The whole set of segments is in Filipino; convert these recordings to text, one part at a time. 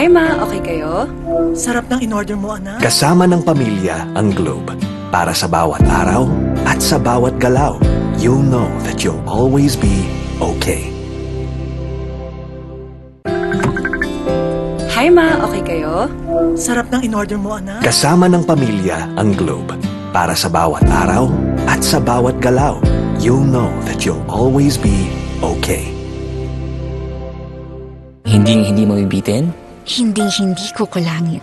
Hi ma, okay kayo? Sarap ng in-order mo, anak. Kasama ng pamilya ang Globe. Para sa bawat araw at sa bawat galaw, you'll know that you'll always be okay. Hi ma, okay kayo? Sarap ng in-order mo, anak. Kasama ng pamilya ang Globe. Para sa bawat araw at sa bawat galaw, you'll know that you'll always be okay. Hindi mo bibitin? Hinding-hindi ko kulangin.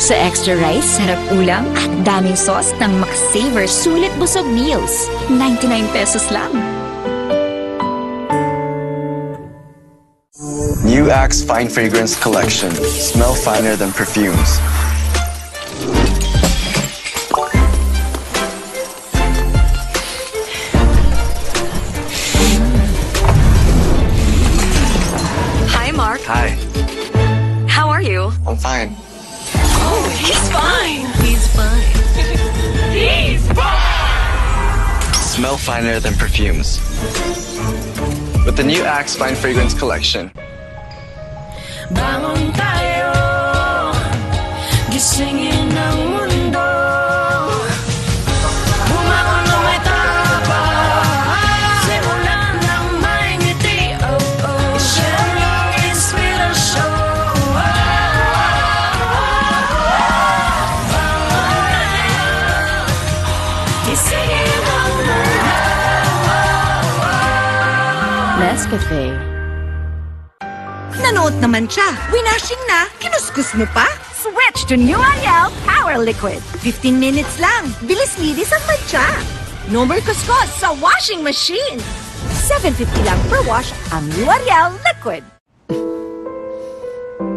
Sa extra rice, sarap ulam at daming sauce ng Max-Saver Sulit Busog Meals. 99 pesos lang. New Axe Fine Fragrance Collection. Smell finer than perfumes. Hi, Mark. Hi, How are you? I'm fine. He's fine. He's fine. He's fine. Smell finer than perfumes. With the new Axe Fine Fragrance Collection. Bangon tayo, gisingin ang mundo. Bumangon ng may tapang, simulan ng may ngiti. Oh, oh, share yung inspirasyon. Bangon tayo, gisingin ang mundo. Nescafe. Nanood naman siya. Winashing na. Kinuskus mo pa? Switch to New Ariel Power Liquid. 15 minutes lang. Bilis-linis ang matcha. No more kuskus sa washing machine. $7.50 lang per wash ang New Ariel Liquid.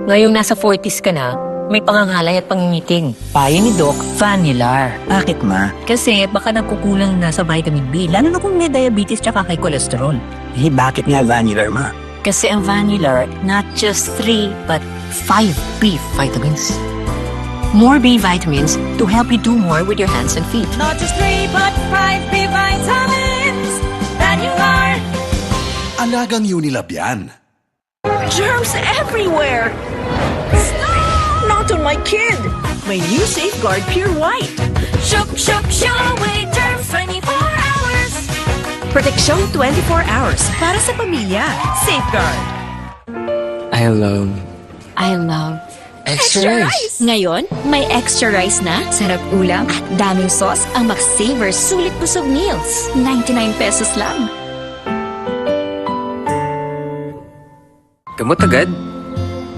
Ngayong nasa 40s ka na, may pangangalay at pangingiting. Payo ni Doc, Vanilar. Bakit ma? Kasi baka nagkukulang na sa vitamin B, lalo na kung may diabetes tsaka kay cholesterol. Bakit nga Vanilar ma? Kasi ang Vanilar, not just 3, but 5 B vitamins. More B vitamins to help you do more with your hands and feet. Not just 3 but 5 B vitamins. Vanilar. Alagang Unilab yan. Germs everywhere. Stop! Not on my kid. My new Safeguard Pure White. Shook, shook, shook away germs 24 hours. Proteksyon 24 hours para sa pamilya. Safeguard. I love Extra rice. Ngayon, may extra rice na, sarap ulam at daming sauce ang Max-Saver Sulit Busog Meals. 99 pesos lang. Gamot agad?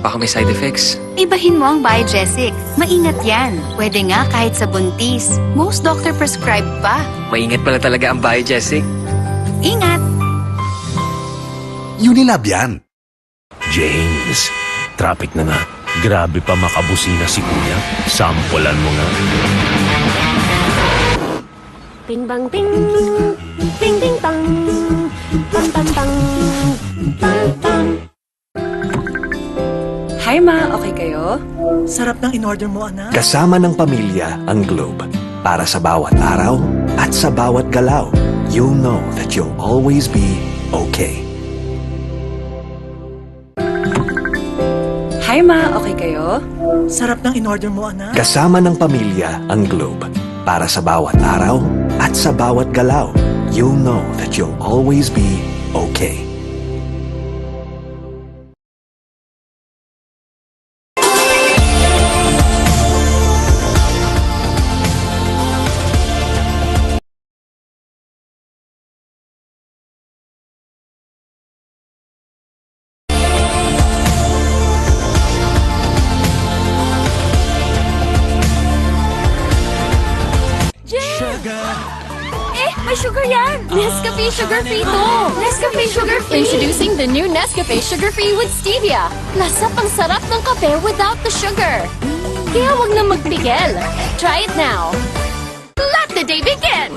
Baka may side effects. Ibahin mo ang Biogesic. Maingat yan. Pwede nga kahit sa buntis. Most doctor prescribe pa. Maingat pala talaga ang Biogesic. Ingat! Unilab yan. James, traffic na nga. Grabe pa makabusina si Kuya. Sampulan mo nga. Bing bang bing. Bing bing bang. Bang bang bang. Bang bang. Hi ma, okay kayo? Sarap ng in-order mo, anak. Kasama ng pamilya ang Globe. Para sa bawat araw at sa bawat galaw, you'll know that you'll always be okay. Hi ma, okay kayo? Sarap ng in-order mo, anak. Kasama ng pamilya ang Globe. Para sa bawat araw at sa bawat galaw, you'll know that you'll always be okay. May sugar yan! Nescafe Sugar Free to! Nescafe Sugar Free! Introducing the new Nescafe Sugar Free with Stevia. Lasa pang sarap ng kape without the sugar. Kaya wag na magpigil. Try it now. Let the day begin!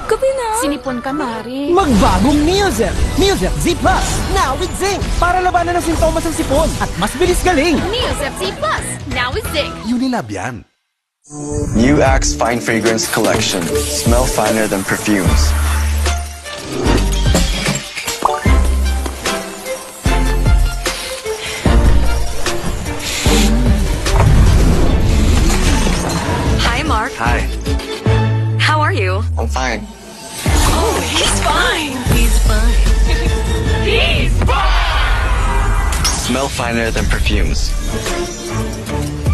Kape na! Sinipon ka, Mari. Magbagong Neozep! Neozep Z Plus! Now with zinc! Para labanan ng sintomas ng sipon at mas bilis galing! Neozep Z Plus! Now with zinc! Unilab yan. New Axe Fine Fragrance Collection. Smell finer than perfumes. I'm fine. Oh, he's fine. He's fine. He's fine. Smell finer than perfumes.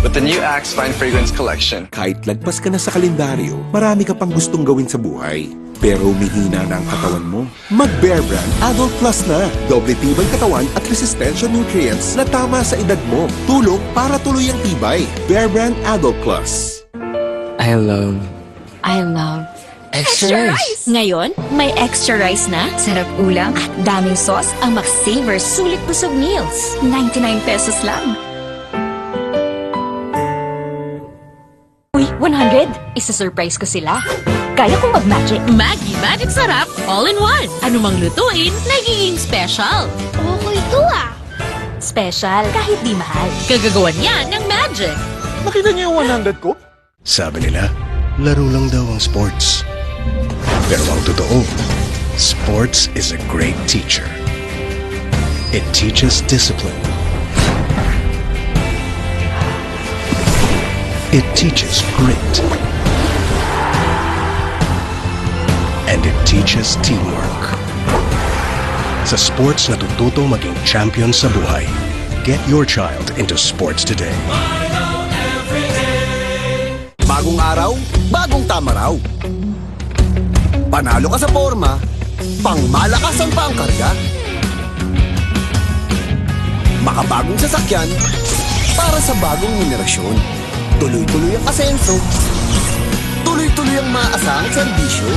With the new Axe Fine Fragrance Collection. Kahit lagpas ka na sa kalendaryo, marami ka pang gustong gawin sa buhay. Pero umihina na ang katawan mo. Mag-Bear Brand Adult Plus na. Doble tibay katawan at resistensya nutrients na tama sa edad mo. Tulong para tuloy ang tibay. Bear Brand Adult Plus. I love Extra rice! Ngayon, may extra rice na, sarap ulam, at daming sauce ang Max-Savers Sulit Busog Meals. 99 pesos lang. Uy, 100! Isa-surprise ko sila. Kaya kong mag-magic. Maggie Magic Sarap, all in one. Anumang lutuin, nagiging special. Okay to ah! Special, kahit di mahal. Kagagawan yan ng magic. Nakita niyo yung 100 ko? Sabi nila, laro lang daw ang sports. Pero ang totoo, sports is a great teacher. It teaches discipline. It teaches grit. And it teaches teamwork. Sa sports natututo maging champion sa buhay. Get your child into sports today. Bagong araw, bagong tama raw. Panalo ka sa forma, pangmalakasan pa ang karga. Makabagong sasakyan, para sa bagong henerasyon. Tuloy-tuloy ang asenso, tuloy-tuloy ang maasahang serbisyo.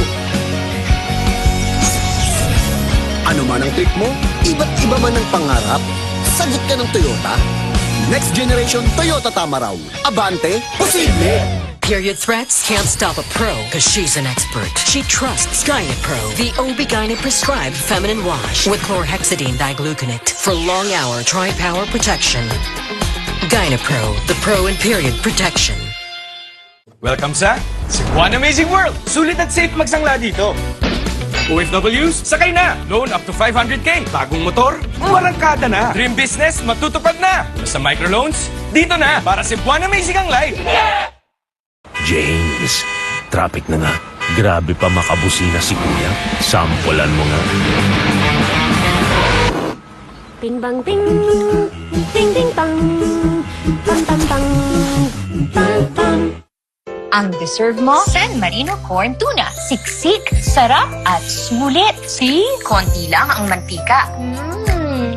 Ano man ang trip mo, iba't iba man ang pangarap, sagot ka ng Toyota. Next generation Toyota Tamaraw. Abante, posible! Period threats can't stop a pro because she's an expert. She trusts Gynapro, the OB-GYN prescribed feminine wash with chlorhexidine digluconate for long-hour tri-power protection. Gynapro, the pro in period protection. Welcome sa Cebuan Amazing World! Sulit at safe magsangla dito. OFWs, sakay na! Loan up to 500k. Bagong motor, marangkada na. Dream business, matutupad na. Basta microloans, dito na. Para Cebuan Amazing ang life. Yeah! James, traffic na nga. Grabe pa makabusina si Kuya. Sampulan mo nga. Ting bang ting, ting ting tang, tam tam tang, tam tam. Ang deserve mo, San Marino Corn Tuna. Siksik, sarap at sulit. See? Konti lang ang mantika.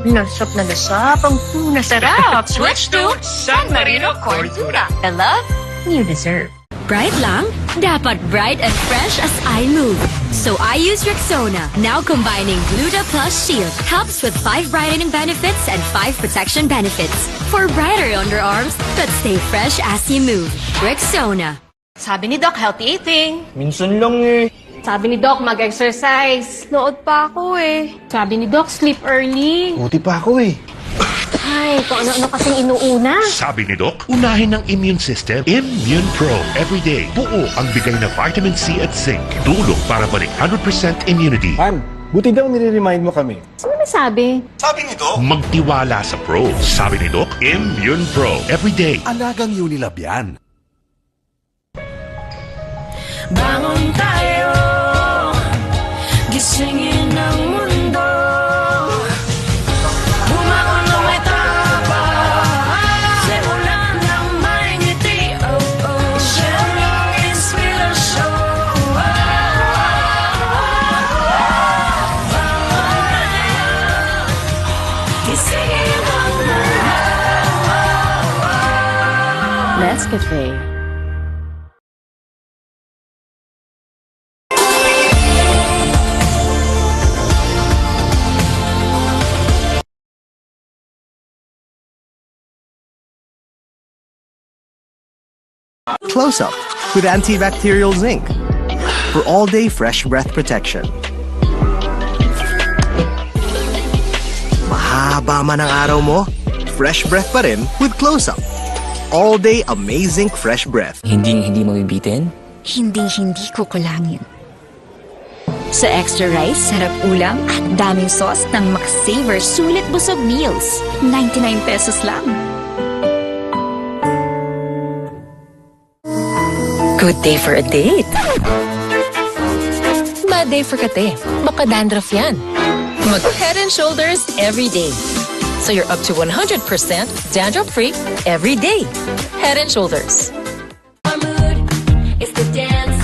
Lasap na lasap ang tuna sarap. Switch to San Marino Corn Tuna. The love you deserve. Bright lang? Dapat bright and fresh as I move. So I use Rexona, now combining Gluta Plus Shield. Helps with 5 brightening benefits and 5 protection benefits. For brighter underarms that stay fresh as you move. Rexona. Sabi ni Doc, healthy eating. Minsan lang eh. Sabi ni Doc, mag-exercise. Nood pa ako eh. Sabi ni Doc, sleep early. Buti pa ako eh. Ay, kung ano-ano kasing inuuna. Sabi ni Doc, unahin ng immune system, Immune Pro. Everyday, buo ang bigay na vitamin C at zinc. Tulong para balik 100% immunity. Han, buti daw nire-remind mo kami. Sino may sabi? Sabi ni Doc, magtiwala sa Pro. Sabi ni Doc, Immune Pro. Everyday. Alagang Unilab yan. Bangon tayo, gisingin ang mundo. Bumangon na may tapang, simulan ng may ngiti. Oh, oh, siya ang inspirasyon. Bangon tayo, gisingin ang mundo. Nescafe. Close Up with antibacterial zinc for all-day fresh breath protection. Mahaba man ang araw mo, fresh breath pa rin with Close Up. All-day amazing fresh breath. Hindi mo bibitin? Hindi kukulangin. Sa extra rice, sarap ulam at daming sauce ng Max-Savers Sulit Busog Meals. 99 pesos lang. Good day for a date. bad day for kate. Baka dandruff yan. Mag Head and Shoulders every day. So you're up to 100% dandruff-free every day. Head and Shoulders. It's the dance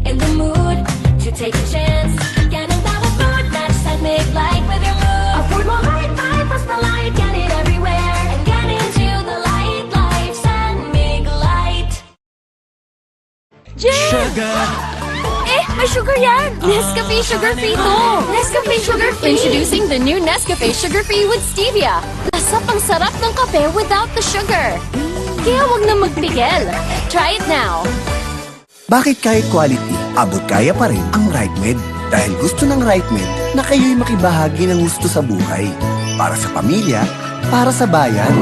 in the mood to take a chance. Yan ang bawat mood, not just like make light with your mood. Afford mo high five, plus the light, get it everywhere. And get into the light, life, and make light. Sugar! May sugar yan! Nescafe Sugar Free to! Nescafe Sugar Free! Introducing the new Nescafe Sugar Free with Stevia. Lasa pang sarap ng kape without the sugar. Kaya wag na magpigil. Try it now. Bakit kahit quality, abot kaya pa rin ang RightMed? Dahil gusto ng RightMed na kayo'y makibahagi ng gusto sa buhay. Para sa pamilya, para sa bayan.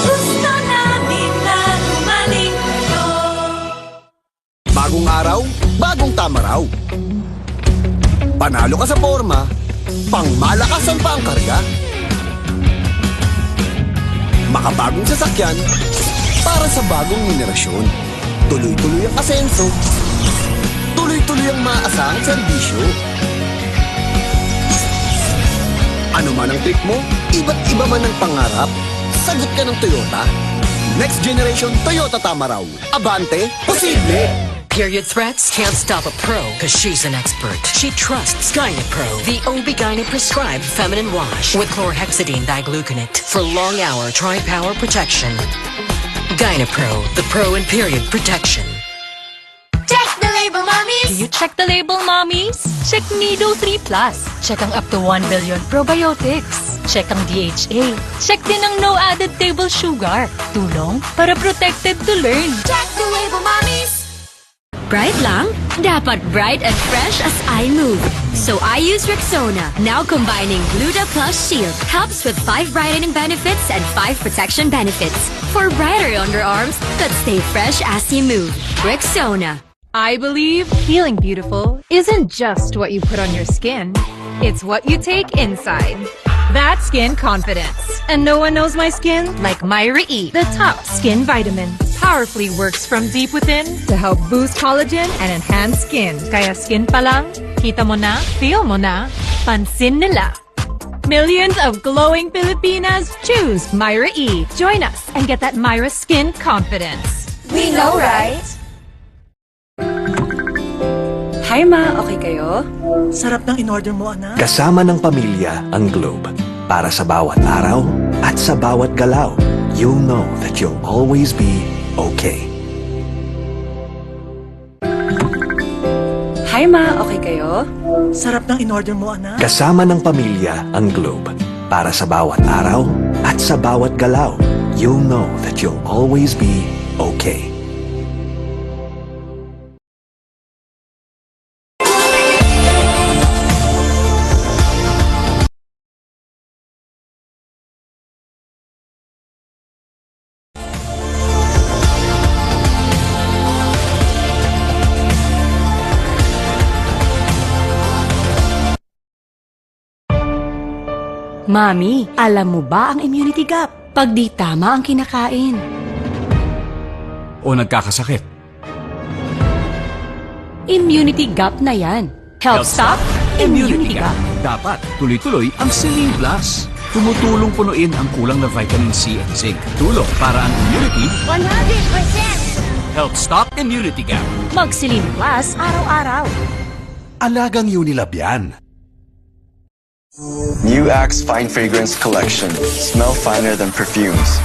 Gusto namin na gumaling kayo. Bagong araw, bagong tama raw. Panalo ka sa forma, pangmalakasan pa ang karga. Makabagong sasakyan, para sa bagong henerasyon. Tuloy-tuloy ang asenso, tuloy-tuloy ang maasahang serbisyo. Ano man ang trip mo, iba't iba man ang pangarap, sagot ka ng Toyota. Next generation Toyota tama raw. Abante, posible! Period threats can't stop a pro because she's an expert. She trusts Gynapro, the OB-GYN prescribed feminine wash with chlorhexidine digluconate for long-hour tri-power protection. Gynapro, the pro in period protection. Check the label, mommies! Do you check the label, mommies? Check Nido 3 Plus. Check ang up to 1 billion probiotics. Check ang DHA. Check din ang no added table sugar. Tulong para protected to learn. Check the label, mommies! Bright lang? Dapat bright and fresh as I move. So I use Rexona, now combining Gluta Plus Shield. Helps with 5 brightening benefits and 5 protection benefits. For brighter underarms that stay fresh as you move. Rexona. I believe feeling beautiful isn't just what you put on your skin. It's what you take inside. That's skin confidence. And no one knows my skin like Myra E, the top skin vitamin. Powerfully works from deep within to help boost collagen and enhance skin. Kaya skin pa lang, kita mo na, feel mo na, pansin nila. Millions of glowing Filipinas choose Myra E. Join us and get that Myra skin confidence. We know, right? Hi ma, okay kayo? Sarap ng in-order mo, anak. Kasama ng pamilya ang Globe. Para sa bawat araw at sa bawat galaw, you'll know that you'll always be okay. Hi ma, okay kayo? Sarap ng in-order mo, anak. Kasama ng pamilya ang Globe. Para sa bawat araw at sa bawat galaw, you'll know that you'll always be okay. Mami, alam mo ba ang immunity gap? Pag di tama ang kinakain. O nagkakasakit. Immunity gap na yan. Help stop immunity gap. Dapat tuloy-tuloy ang Selene Plus. Tumutulong punuin ang kulang na vitamin C at zinc. Tulong para ang immunity 100%! help stop immunity gap. Mag-Selene Plus araw-araw. Alagang Unilab yan. New Axe Fine Fragrance Collection. Smell finer than perfumes.